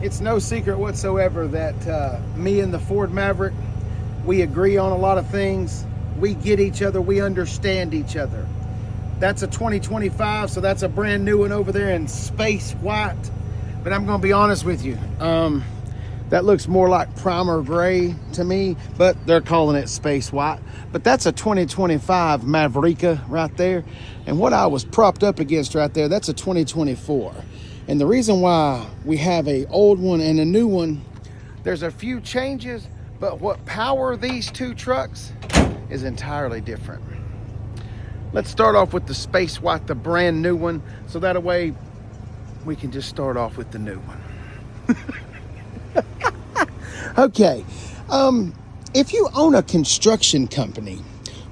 It's no secret whatsoever that me and the Ford Maverick, we agree on a lot of things. We get each other, we understand each other. That's a 2025, so that's a brand new one over there in space white. But I'm gonna be honest with you, that looks more like primer gray to me, but they're calling it space white. But that's a 2025 Mavericka right there. And what I was propped up against right there, that's a 2024. And the reason why we have a old one and a new one, there's a few changes, but what power these two trucks is entirely different. Let's start off with the space white, the brand new one, so that way we can just start off with the new one. Okay, if you own a construction company,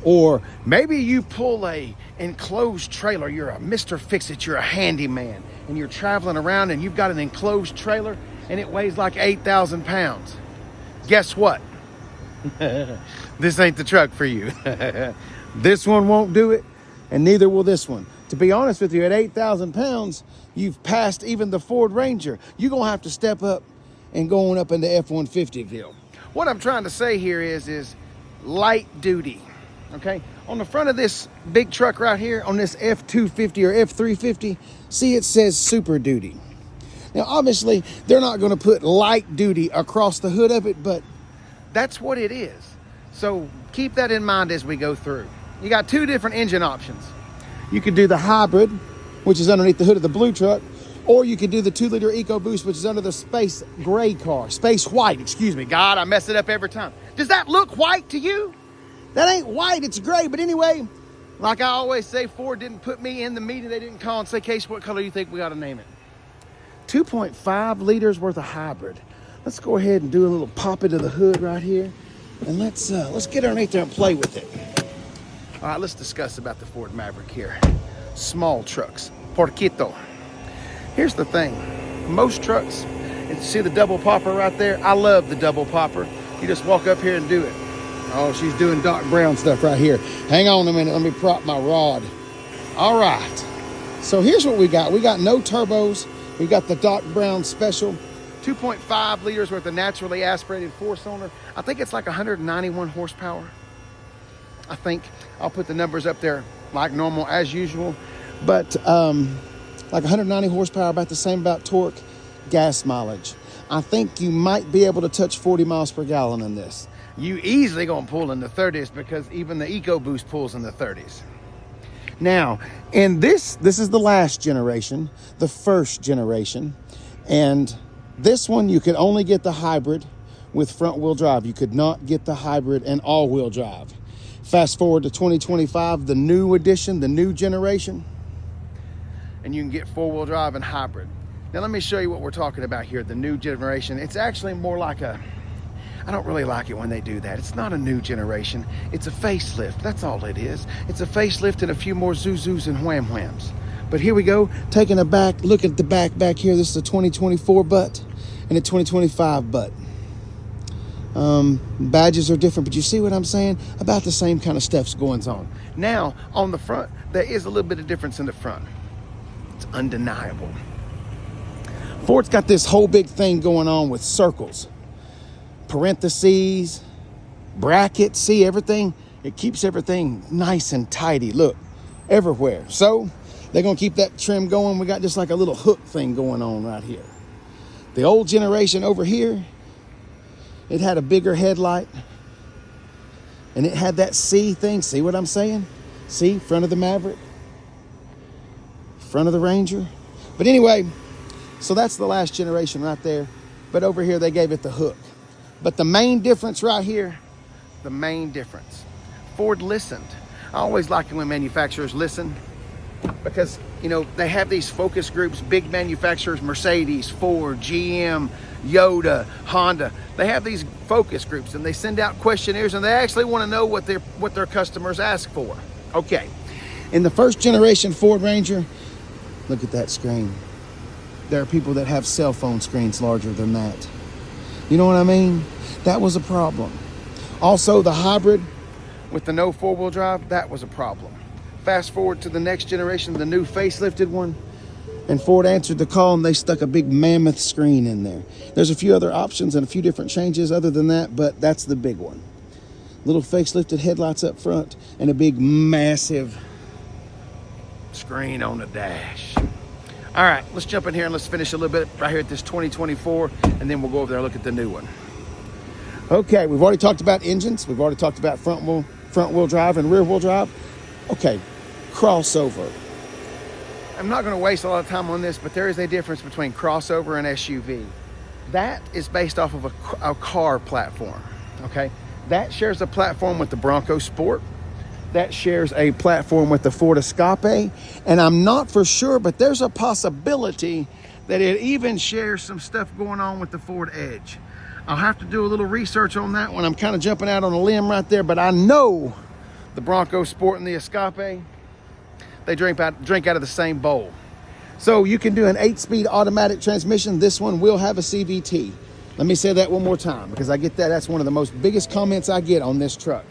or maybe you pull a enclosed trailer, you're a Mr. Fix-It, you're a handyman, and you're traveling around and you've got an enclosed trailer and it weighs like 8,000 pounds. Guess what? This ain't the truck for you. This one won't do it, and neither will this one. To be honest with you, at 8,000 pounds, you've passed even the Ford Ranger. You're gonna have to step up and going up into F-150ville. What I'm trying to say here is light duty, okay? On the front of this big truck right here, on this F-250 or F-350, see it says Super Duty. Now, obviously, they're not gonna put light duty across the hood of it, but that's what it is. So keep that in mind as we go through. You got two different engine options. You could do the hybrid, which is underneath the hood of the blue truck, or you could do the 2-liter EcoBoost, which is under the space gray car, space white, excuse me. God, I mess it up every time. Does that look white to you? That ain't white, it's gray. But anyway, like I always say, Ford didn't put me in the meeting. They didn't call and say, Case, what color do you think we ought to name it? 2.5 liters worth of hybrid. Let's go ahead and do a little pop into the hood right here. And let's get underneath there and play with it. All right, let's discuss about the Ford Maverick here. Small trucks, porquito. Here's the thing, most trucks, and see the double popper right there? I love the double popper. You just walk up here and do it. Oh, she's doing Doc Brown stuff right here. Hang on a minute, let me prop my rod. All right, so here's what we got. We got no turbos. We got the Doc Brown special. 2.5 liters worth of naturally aspirated four-cylinder. I think it's like 191 horsepower. I think I'll put the numbers up there like normal as usual, but like 190 horsepower, about the same about torque, gas mileage. I think you might be able to touch 40 miles per gallon in this. You easily gonna pull in the 30s because even the EcoBoost pulls in the 30s. Now, in this is the last generation, the first generation, and this one you could only get the hybrid with front wheel drive. You could not get the hybrid and all wheel drive. Fast forward to 2025, the new edition, the new generation, and you can get four-wheel drive and hybrid. Now let me show you what we're talking about here, the new generation. It's actually more like I don't really like it when they do that. It's not a new generation, it's a facelift, that's all it is. It's a facelift and a few more zoos and wham-whams. But here we go, taking a back, look at the back here. This is a 2024 butt and a 2025 butt. Badges are different, but you see what I'm saying? About the same kind of stuff's going on. Now, on the front, there is a little bit of difference in the front. It's undeniable. Ford's got this whole big thing going on with circles, parentheses, brackets, see everything? It keeps everything nice and tidy, look, everywhere. So, they're gonna keep that trim going. We got just like a little hook thing going on right here. The old generation over here, it had a bigger headlight and it had that C thing. See what I'm saying? See, front of the Maverick, front of the Ranger. But anyway, so that's the last generation right there. But over here, they gave it the hook. But the main difference right here, the main difference, Ford listened. I always like it when manufacturers listen because, you know, they have these focus groups, big manufacturers, Mercedes, Ford, GM, Yoda, Honda. They have these focus groups and they send out questionnaires and they actually want to know what their customers ask for. Okay, in the first generation Ford Ranger, look at that screen. There are people that have cell phone screens larger than that. You know what I mean? That was a problem. Also, the hybrid with the no four-wheel drive, that was a problem. Fast forward to the next generation, the new facelifted one, And Ford answered the call, and they stuck a big mammoth screen in there. There's a few other options and a few different changes other than that, but that's the big one. Little facelifted headlights up front and a big massive screen on the dash. All right, let's jump in here and let's finish a little bit right here at this 2024, and then we'll go over there and look at the new one. Okay, we've already talked about engines. We've already talked about front wheel drive and rear wheel drive. Okay, crossover. I'm not going to waste a lot of time on this, but there is a difference between crossover and SUV. That is based off of a car platform, okay? That shares a platform with the Bronco Sport. That shares a platform with the Ford Escape. And I'm not for sure, but there's a possibility that it even shares some stuff going on with the Ford Edge. I'll have to do a little research on that one. I'm kind of jumping out on a limb right there, but I know the Bronco Sport and the Escape, they drink out of the same bowl. So you can do an 8-speed automatic transmission. This one will have a CVT. Let me say that one more time because I get that. That's one of the most biggest comments I get on this truck.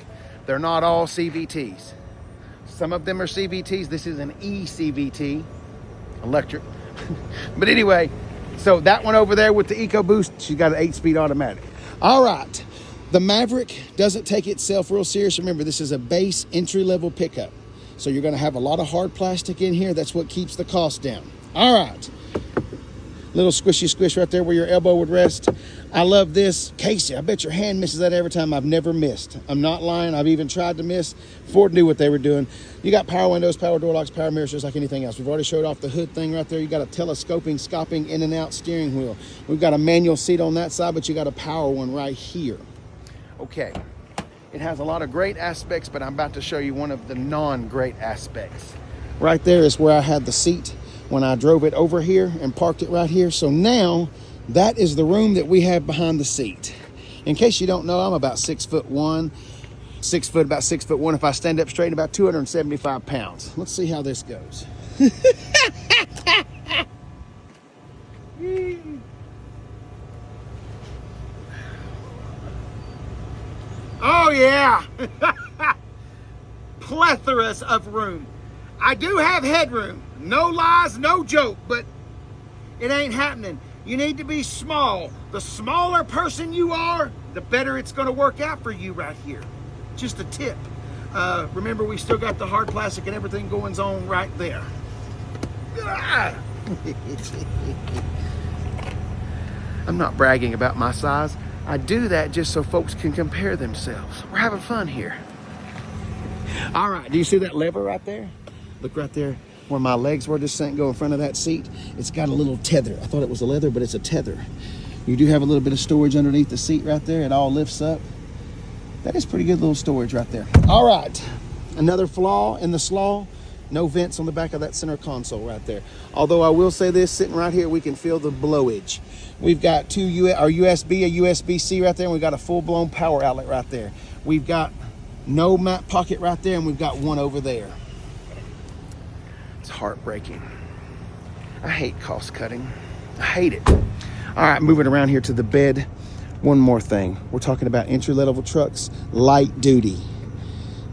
They're not all CVTs. Some of them are CVTs. This is an eCVT, electric. But anyway, so that one over there with the EcoBoost, she's got an 8-speed automatic. All right, the Maverick doesn't take itself real serious. Remember, this is a base entry-level pickup. So you're going to have a lot of hard plastic in here. That's what keeps the cost down. All right. Little squishy squish right there where your elbow would rest. I love this. Casey, I bet your hand misses that every time. I've never missed. I'm not lying. I've even tried to miss. Ford knew what they were doing. You got power windows, power door locks, power mirrors, just like anything else. We've already showed off the hood thing right there. You got a telescoping, scopping in and out steering wheel. We've got a manual seat on that side, but you got a power one right here. Okay. It has a lot of great aspects, but I'm about to show you one of the non-great aspects. Right there is where I had the seat when I drove it over here and parked it right here. So now that is the room that we have behind the seat. In case you don't know, I'm about 6'1", about 6'1". If I stand up straight, about 275 pounds. Let's see how this goes. Oh yeah, plethoras of room. I do have headroom, no lies, no joke, but it ain't happening. You need to be small. The smaller person you are, the better it's gonna work out for you right here. Just a tip. Remember, we still got the hard plastic and everything going on right there. I'm not bragging about my size. I do that just so folks can compare themselves. We're having fun here. All right, do you see that lever right there? Look right there where my legs were just go in front of that seat. It's got a little tether. I thought it was a leather, but it's a tether. You do have a little bit of storage underneath the seat right there. It all lifts up. That is pretty good little storage right there. All right, another flaw in the slaw. No vents on the back of that center console right there. Although I will say this, sitting right here, we can feel the blowage. We've got our USB, a USB-C right there, and we've got a full-blown power outlet right there. We've got no map pocket right there, and we've got one over there. It's heartbreaking. I hate cost cutting. I hate it. All right, moving around here to the bed. One more thing. We're talking about entry-level trucks, light duty.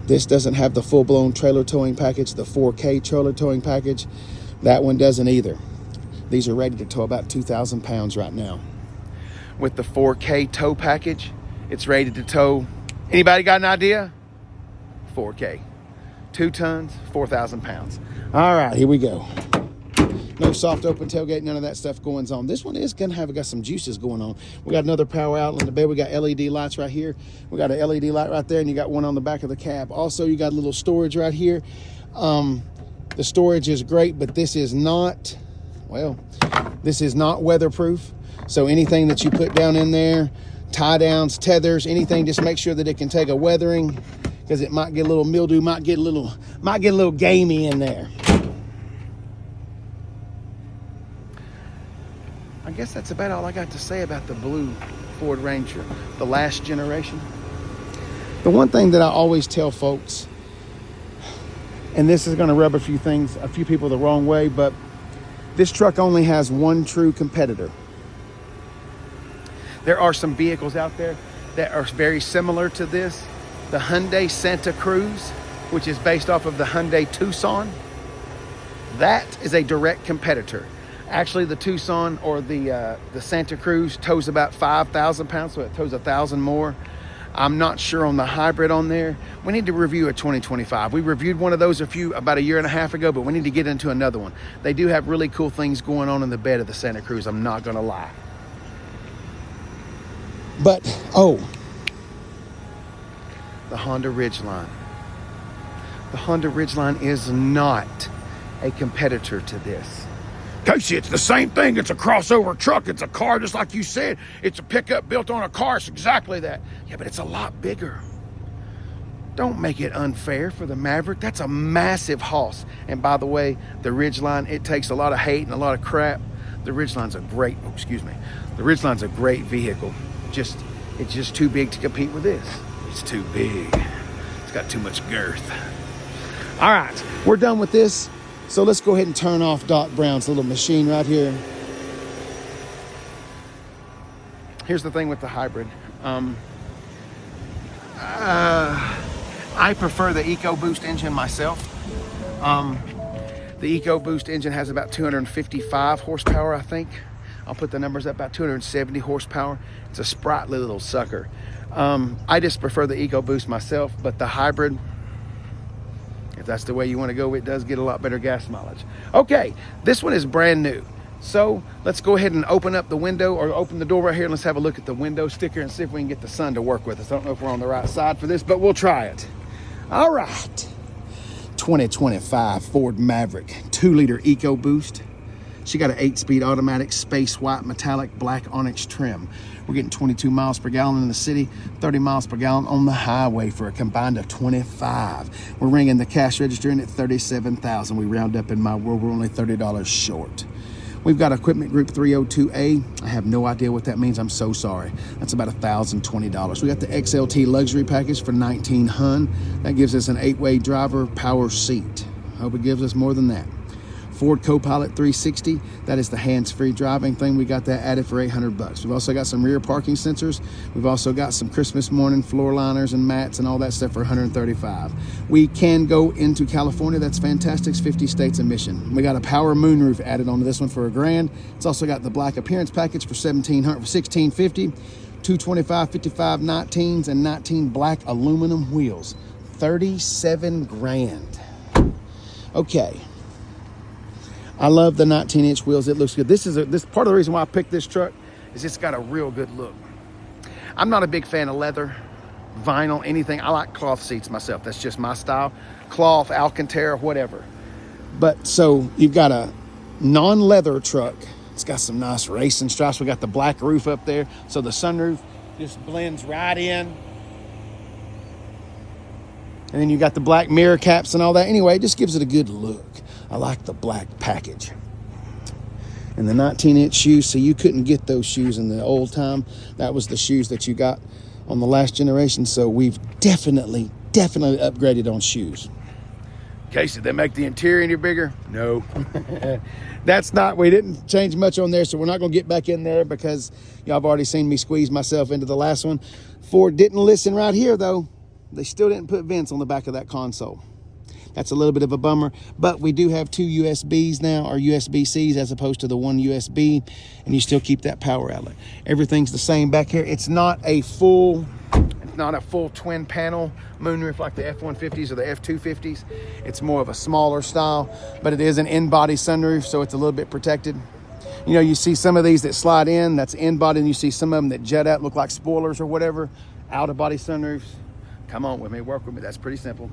This doesn't have the full-blown trailer towing package, the 4K trailer towing package. That one doesn't either. These are rated to tow about 2,000 pounds right now. With the 4K tow package, it's rated to tow, anybody got an idea? 4K. 2 tons, 4,000 pounds. All right, here we go. No soft open tailgate, none of that stuff going on. This one is gonna got some juices going on. We got another power outlet in the bed. We got LED lights right here. We got an LED light right there, and you got one on the back of the cab. Also, you got a little storage right here. The storage is great, but this is not, well, this is not weatherproof. So anything that you put down in there, tie downs, tethers, anything, just make sure that it can take a weathering, because it might get a little mildew, might get a little gamey in there. I guess that's about all I got to say about the blue Ford Ranger, the last generation. The one thing that I always tell folks, and this is going to rub a few people the wrong way, but this truck only has one true competitor. There are some vehicles out there that are very similar to this. The Hyundai Santa Cruz, which is based off of the Hyundai Tucson. That is a direct competitor. Actually, the Tucson or the Santa Cruz tows about 5,000 pounds, so it tows 1,000 more. I'm not sure on the hybrid on there. We need to review a 2025. We reviewed one of those about a year and a half ago, but we need to get into another one. They do have really cool things going on in the bed of the Santa Cruz, I'm not gonna lie. But, the Honda Ridgeline. The Honda Ridgeline is not a competitor to this. Casey, it's the same thing. It's a crossover truck. It's a car, just like you said. It's a pickup built on a car. It's exactly that. Yeah, but it's a lot bigger. Don't make it unfair for the Maverick. That's a massive hoss. And by the way, the Ridgeline, it takes a lot of hate and a lot of crap. The Ridgeline's a great, The Ridgeline's a great vehicle. It's just too big to compete with this. It's too big. It's got too much girth. All right, we're done with this. So let's go ahead and turn off Doc Brown's little machine right here. Here's the thing with the hybrid. I prefer the EcoBoost engine myself. The EcoBoost engine has about 255 horsepower, I think. I'll put the numbers up, about 270 horsepower. It's a sprightly little sucker. I just prefer the EcoBoost myself, but the hybrid, if that's the way you want to go, it does get a lot better gas mileage. Okay, this one is brand new. So let's go ahead and open up the window, or open the door right here, and let's have a look at the window sticker and see if we can get the sun to work with us. I don't know if we're on the right side for this, but we'll try it. All right, 2025 Ford Maverick 2-liter EcoBoost. She got an 8-speed automatic, space white metallic black onyx trim. We're getting 22 miles per gallon in the city, 30 miles per gallon on the highway for a combined of 25. We're ringing the cash register in at $37,000. We round up in my world, we're only $30 short. We've got equipment group 302A. I have no idea what that means. I'm so sorry. That's about $1,020. We got the XLT luxury package for $1,900. That gives us an 8-way driver power seat. Hope it gives us more than that. Ford Copilot 360, that is the hands-free driving thing. We got that added for $800. We've also got some rear parking sensors. We've also got some Christmas morning floor liners and mats and all that stuff for $135. We can go into California. That's fantastic. It's 50 states emission. We got a power moonroof added onto this one for $1,000. It's also got the black appearance package for $1,650. 225, 55, 19s, and 19 black aluminum wheels. $37,000. Okay. I love the 19-inch wheels. It looks good. This part of the reason why I picked this truck is it's got a real good look. I'm not a big fan of leather, vinyl, anything. I like cloth seats myself. That's just my style. Cloth, Alcantara, whatever. But so you've got a non-leather truck. It's got some nice racing stripes. We got the black roof up there. So the sunroof just blends right in. And then you got the black mirror caps and all that. Anyway, it just gives it a good look. I like the black package. And the 19-inch shoes, so you couldn't get those shoes in the old time. That was the shoes that you got on the last generation. So we've definitely upgraded on shoes. Casey, did they make the interior any bigger? No. We didn't change much on there, so we're not going to get back in there because y'all have already seen me squeeze myself into the last one. Ford didn't listen right here, though. They still didn't put vents on the back of that console. That's a little bit of a bummer, but we do have 2 USBs now, or USB-Cs, as opposed to the 1 USB, and you still keep that power outlet. Everything's the same back here. It's not a full twin panel moonroof like the F-150s or the F-250s. It's more of a smaller style, but it is an in-body sunroof, so it's a little bit protected. You know, you see some of these that slide in, that's in-body, and you see some of them that jut out, look like spoilers or whatever, out-of-body sunroofs. Come on with me, work with me. That's pretty simple.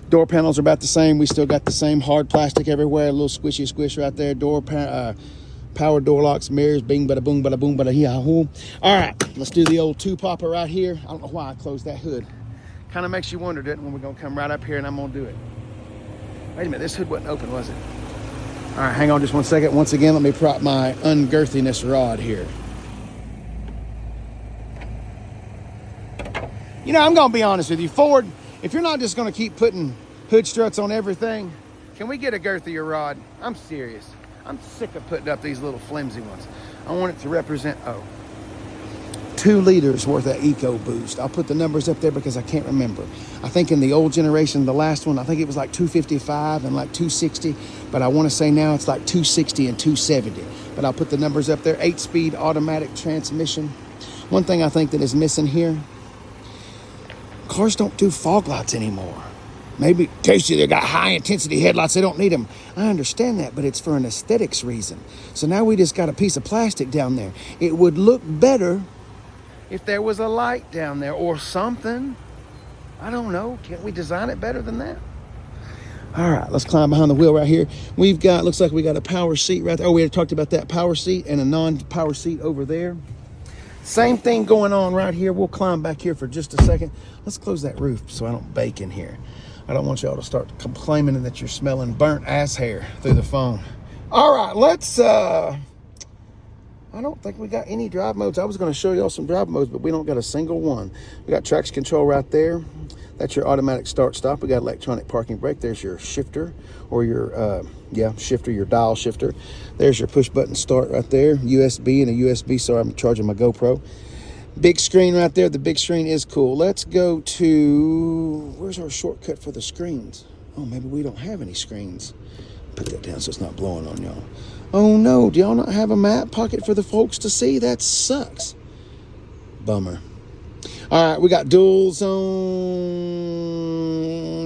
Door panels are about the same. We still got the same hard plastic everywhere. A little squishy squish right there. Power door locks, mirrors, bing, bada boom, bada boom, bada hee-ha-hoo. All right, let's do the old 2-popper right here. I don't know why I closed that hood. Kind of makes you wonder, doesn't it, when we're going to come right up here and I'm going to do it. Wait a minute, this hood wasn't open, was it? All right, hang on just one second. Once again, let me prop my ungirthiness rod here. You know, I'm going to be honest with you. Ford, if you're not just going to keep putting hood struts on everything, can we get a girthier rod? I'm serious. I'm sick of putting up these little flimsy ones. I want it to represent, 2 liters worth of EcoBoost. I'll put the numbers up there because I can't remember. I think in the old generation, the last one, I think it was like 255 and like 260, but I want to say now it's like 260 and 270. But I'll put the numbers up there. 8-speed automatic transmission. One thing I think that is missing here, cars don't do fog lights anymore. Maybe, Casey, they got high intensity headlights, they don't need them. I understand that, but it's for an aesthetics reason. So now we just got a piece of plastic down there. It would look better if there was a light down there or something. I don't know. Can't we design it better than that? All right, let's climb behind the wheel right here. We've got, looks like we got a power seat right there. Oh, we had talked about that power seat and a non-power seat over there. Same thing going on right here. We'll climb back here for just a second. Let's close that roof so I don't bake in here. I don't want y'all to start complaining that you're smelling burnt ass hair through the phone. All right, let's, I don't think we got any drive modes. I was going to show y'all some drive modes, but we don't got a single one. We got traction control right there. That's your automatic start stop. We got electronic parking brake. There's your shifter or your, shifter, your dial shifter. There's your push button start right there. USB and a USB. Sorry, I'm charging my GoPro. Big screen right there. The big screen is cool. Let's go to, where's our shortcut for the screens? Oh, maybe we don't have any screens. Put that down so it's not blowing on y'all. Oh no, do y'all not have a map pocket for the folks to see? That sucks. Bummer. All right, we got dual zone.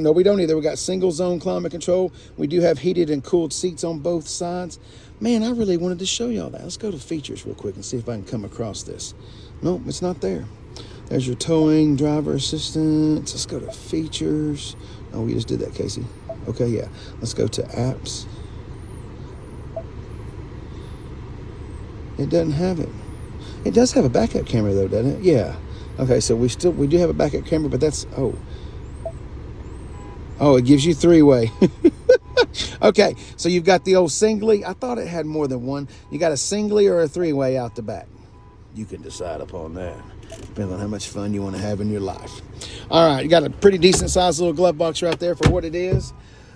No, we don't either. We got single zone climate control. We do have heated and cooled seats on both sides. Man, I really wanted to show y'all that. Let's go to features real quick and see if I can come across this. Nope, it's not there. There's your towing, driver assistance. Let's go to features. Oh, we just did that, Casey. Okay, yeah. Let's go to apps. It doesn't have it. It does have a backup camera though, doesn't it? Yeah. Okay, so we do have a backup camera, but that's, oh, it gives you 3-way. Okay, so you've got the old singly. I thought it had more than one. You got a singly or a 3-way out the back. You can decide upon that, depending on how much fun you want to have in your life. All right, you got a pretty decent sized little glove box right there for what it is.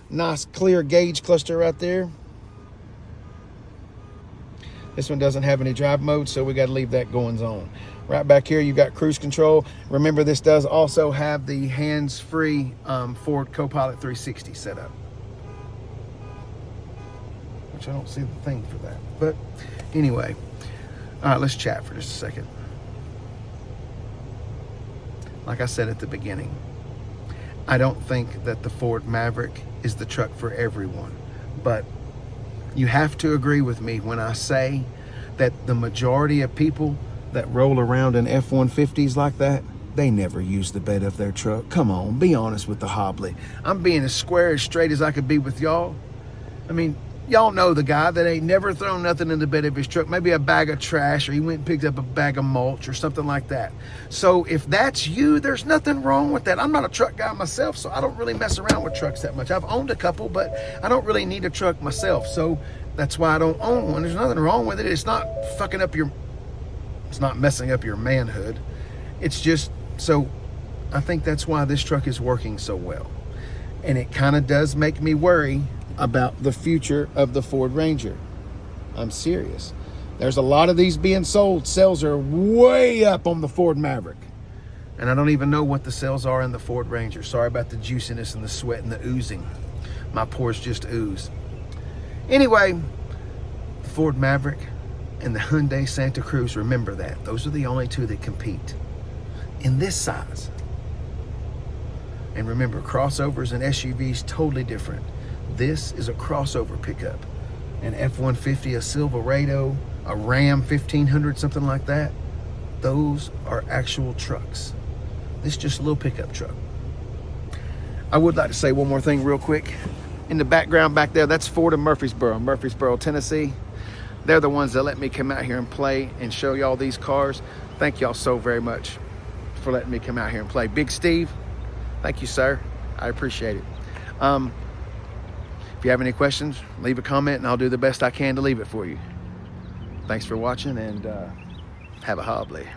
Nice clear gauge cluster right there. This one doesn't have any drive mode, so we got to leave that going on. Right back here, you've got cruise control. Remember, this does also have the hands-free Ford Copilot 360 setup, which I don't see the thing for that. But anyway, all right, let's chat for just a second. Like I said at the beginning, I don't think that the Ford Maverick is the truck for everyone, but you have to agree with me when I say that the majority of people that roll around in F-150s like that, they never use the bed of their truck. Come on, be honest with the hobbly. I'm being as square, as straight as I could be with y'all. I mean, y'all know the guy that ain't never thrown nothing in the bed of his truck, maybe a bag of trash, or he went and picked up a bag of mulch or something like that. So if that's you, there's nothing wrong with that. I'm not a truck guy myself, so I don't really mess around with trucks that much. I've owned a couple, but I don't really need a truck myself, so that's why I don't own one. There's nothing wrong with it. It's not it's not messing up your manhood. It's just, so I think that's why this truck is working so well. And it kind of does make me worry about the future of the Ford Ranger. I'm serious. There's a lot of these being sold. Sales are way up on the Ford Maverick. And I don't even know what the sales are in the Ford Ranger. Sorry about the juiciness and the sweat and the oozing. My pores just ooze. Anyway, the Ford Maverick and the Hyundai Santa Cruz, remember that. Those are the only two that compete in this size. And remember, crossovers and SUVs, totally different. This is a crossover pickup. An F-150, a Silverado, a Ram 1500, something like that. Those are actual trucks. This is just a little pickup truck. I would like to say one more thing real quick. In the background back there, that's Ford of Murfreesboro, Tennessee. They're the ones that let me come out here and play and show y'all these cars. Thank y'all so very much for letting me come out here and play. Big Steve, thank you, sir. I appreciate it. If you have any questions, leave a comment and I'll do the best I can to leave it for you. Thanks for watching, and have a hobbly.